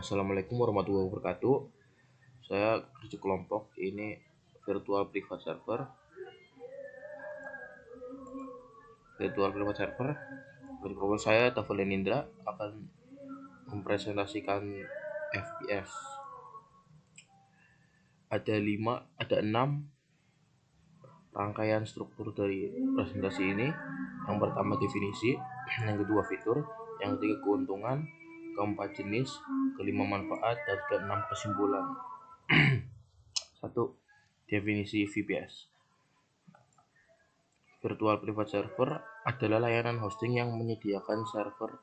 Assalamualaikum warahmatullahi wabarakatuh. Saya kerja kelompok ini virtual private server. Dari kelompok saya Taufel Indra akan mempresentasikan FPS. Ada 6 rangkaian struktur dari presentasi ini. Yang pertama definisi, yang kedua fitur, yang ketiga keuntungan, keempat jenis, kelima manfaat, dan keenam kesimpulan. 1. Definisi VPS. Virtual Private Server adalah layanan hosting yang menyediakan server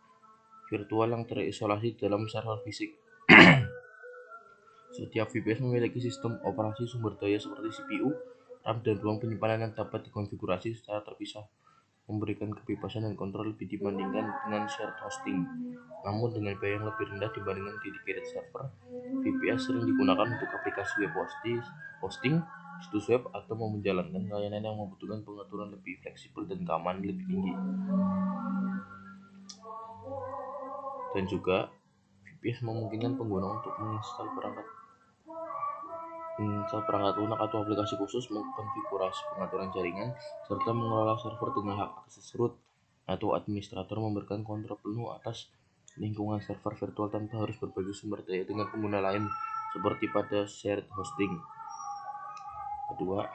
virtual yang terisolasi dalam server fisik. Setiap VPS memiliki sistem operasi sumber daya seperti CPU, RAM, dan ruang penyimpanan yang dapat dikonfigurasi secara terpisah, memberikan kebebasan dan kontrol lebih dibandingkan dengan shared hosting. Namun dengan biaya yang lebih rendah dibandingkan dedicated server, VPS sering digunakan untuk aplikasi web hosting, situs web, atau menjalankan layanan yang membutuhkan pengaturan lebih fleksibel dan keamanan lebih tinggi. Dan juga VPS memungkinkan pengguna untuk menginstal perangkat lunak atau aplikasi khusus, mengkonfigurasi pengaturan jaringan, serta mengelola server dengan hak akses root atau administrator memberikan kontrol penuh atas lingkungan server virtual tanpa harus berbagi sumber daya dengan pengguna lain seperti pada shared hosting. Kedua,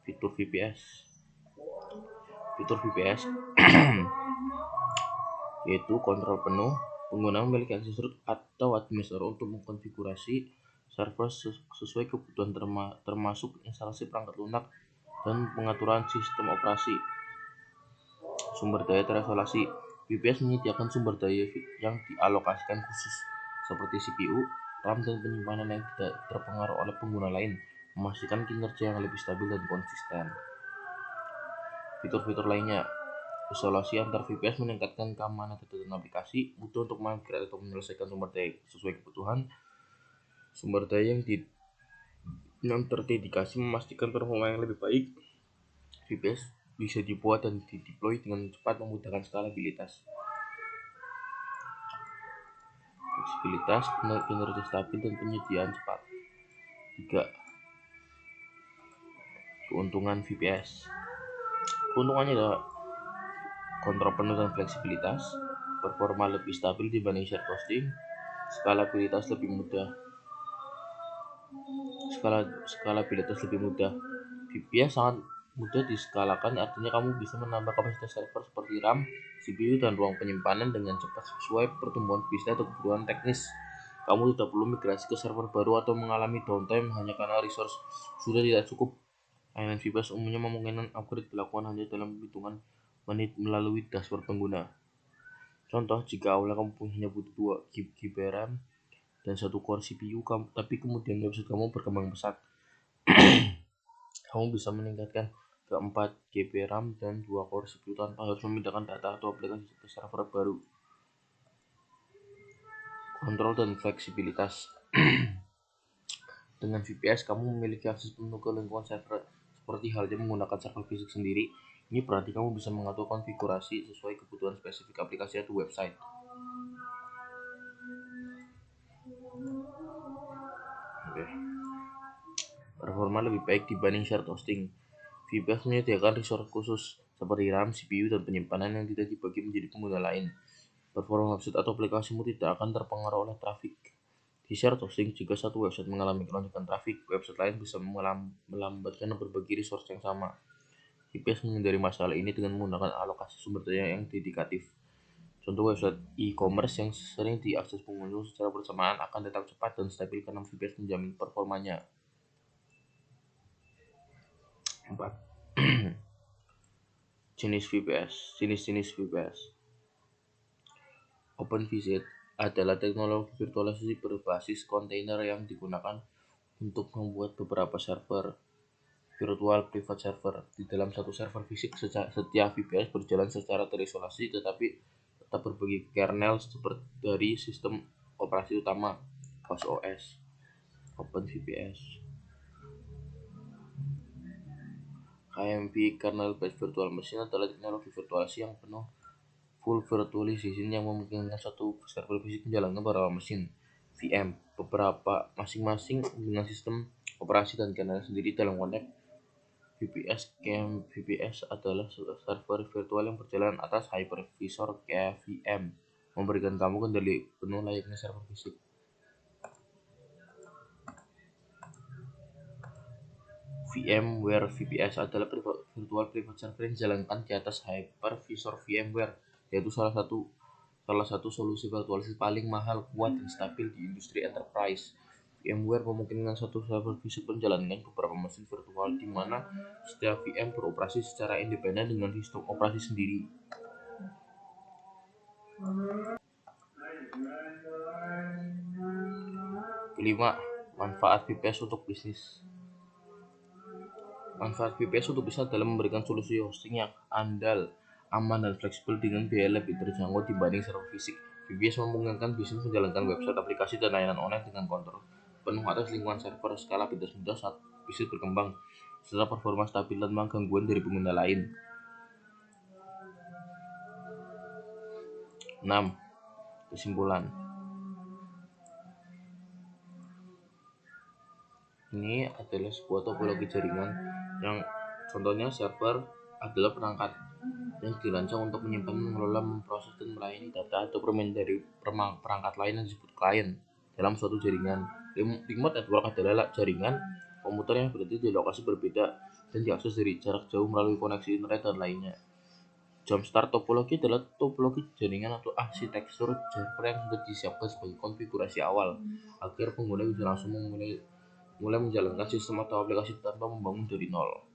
fitur VPS. Fitur VPS yaitu kontrol penuh. Pengguna memiliki akses root atau administrator untuk mengkonfigurasi server sesuai kebutuhan termasuk instalasi perangkat lunak dan pengaturan sistem operasi. Sumber daya terisolasi. VPS menyediakan sumber daya yang dialokasikan khusus seperti CPU, RAM, dan penyimpanan yang tidak terpengaruh oleh pengguna lain, memastikan kinerja yang lebih stabil dan konsisten. Fitur-fitur lainnya. Isolasi antar VPS meningkatkan keamanan data dan aplikasi, mudah untuk migrasi atau menyelesaikan sumber daya sesuai kebutuhan. Sumber daya yang terdedikasi memastikan performa yang lebih baik. VPS bisa dibuat dan dideploy dengan cepat, memudahkan skalabilitas. Fleksibilitas, kinerja stabil, dan penyediaan cepat. 3. Keuntungan VPS. Keuntungannya adalah kontrol penuh dan fleksibilitas, performa lebih stabil dibanding shared hosting, skalabilitas lebih mudah. VPS sangat mudah diskalakan, artinya kamu bisa menambah kapasitas server seperti RAM, CPU, dan ruang penyimpanan dengan cepat sesuai pertumbuhan bisnis atau kebutuhan teknis. Kamu tidak perlu migrasi ke server baru atau mengalami downtime hanya karena resource sudah tidak cukup. Layanan VPS umumnya memungkinkan upgrade dilakukan hanya dalam hitungan menit melalui dashboard pengguna. Contoh, jika awalnya kamu hanya butuh 2 GB RAM dan 1 core CPU, tapi kemudian website kamu berkembang pesat, kamu bisa meningkatkan ke 4 GB RAM dan 2 core CPU tanpa harus memindahkan data atau aplikasi ke server baru. Kontrol dan fleksibilitas. Dengan VPS, kamu memiliki akses penuh ke lingkungan server, seperti halnya menggunakan server fisik sendiri. Ini berarti kamu bisa mengatur konfigurasi sesuai kebutuhan spesifik aplikasi atau website. Performa lebih baik dibanding shared hosting. VPS menyediakan resource khusus seperti RAM, CPU, dan penyimpanan yang tidak dibagi menjadi pengguna lain. Performa website atau aplikasimu tidak akan terpengaruh oleh trafik. Di shared hosting, jika satu website mengalami lonjakan trafik, website lain bisa melambatkan berbagi resource yang sama. VPS menghindari masalah ini dengan menggunakan alokasi sumber daya yang dedikatif. Contoh, website e-commerce yang sering diakses pengunjung secara bersamaan akan tetap cepat dan stabil karena VPS menjamin performanya. 4. Jenis-jenis VPS. OpenVZ adalah teknologi virtualisasi berbasis kontainer yang digunakan untuk membuat beberapa server virtual private server. Di dalam satu server fisik, setiap VPS berjalan secara terisolasi tetapi tetap berbagi kernel seperti dari sistem operasi utama host OS. OpenVPS. KMV Kernel Based Virtual Machine adalah teknologi virtualisasi yang penuh full virtualization yang memungkinkan satu server fisik menjalankan beberapa mesin. VM. Beberapa masing-masing dengan sistem operasi dan kernel sendiri dalam konteks VPS. VPS adalah server virtual yang berjalan atas hypervisor KVM, memberikan kamu kendali penuh layaknya server fisik. VMware VPS adalah virtual private server yang dijalankan di atas hypervisor VMware, yaitu salah satu solusi virtualisasi paling mahal, kuat, dan stabil di industri enterprise. VMware memungkinkan satu server fisik menjalankan beberapa mesin virtual di mana setiap VM beroperasi secara independen dengan sistem operasi sendiri. Kelima, manfaat VPS untuk bisnis. Manfaat VPS untuk bisnis adalah memberikan solusi hosting yang andal, aman, dan fleksibel dengan biaya lebih terjangkau dibanding server fisik. VPS memungkinkan bisnis menjalankan website, aplikasi, dan layanan online dengan kontrol penuh atas lingkungan server, skala bisnis mudah saat bisnis berkembang, serta performa stabil tanpa gangguan dari pengguna lain. 6. Kesimpulan. Ini adalah sebuah topologi jaringan yang contohnya server adalah perangkat yang dirancang untuk menyimpan, mengelola, memproses, dan melayani data atau permain dari perangkat lain yang disebut klien dalam suatu jaringan. Remote network adalah jaringan komputer yang berada di lokasi berbeda dan diakses dari jarak jauh melalui koneksi internet dan lainnya. Jumpstart topologi adalah topologi jaringan atau arsitektur server yang sudah disiapkan sebagai konfigurasi awal agar pengguna bisa langsung mulai menjalankan sistem atau aplikasi tanpa membangun dari nol.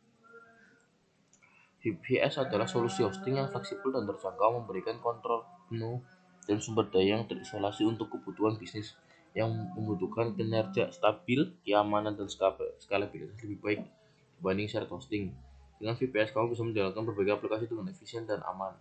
VPS adalah solusi hosting yang fleksibel dan terjangkau, memberikan kontrol penuh dan sumber daya yang terisolasi untuk kebutuhan bisnis yang membutuhkan kinerja stabil, keamanan, dan skalabilitas lebih baik dibanding shared hosting. Dengan VPS, kamu bisa menjalankan berbagai aplikasi dengan efisien dan aman.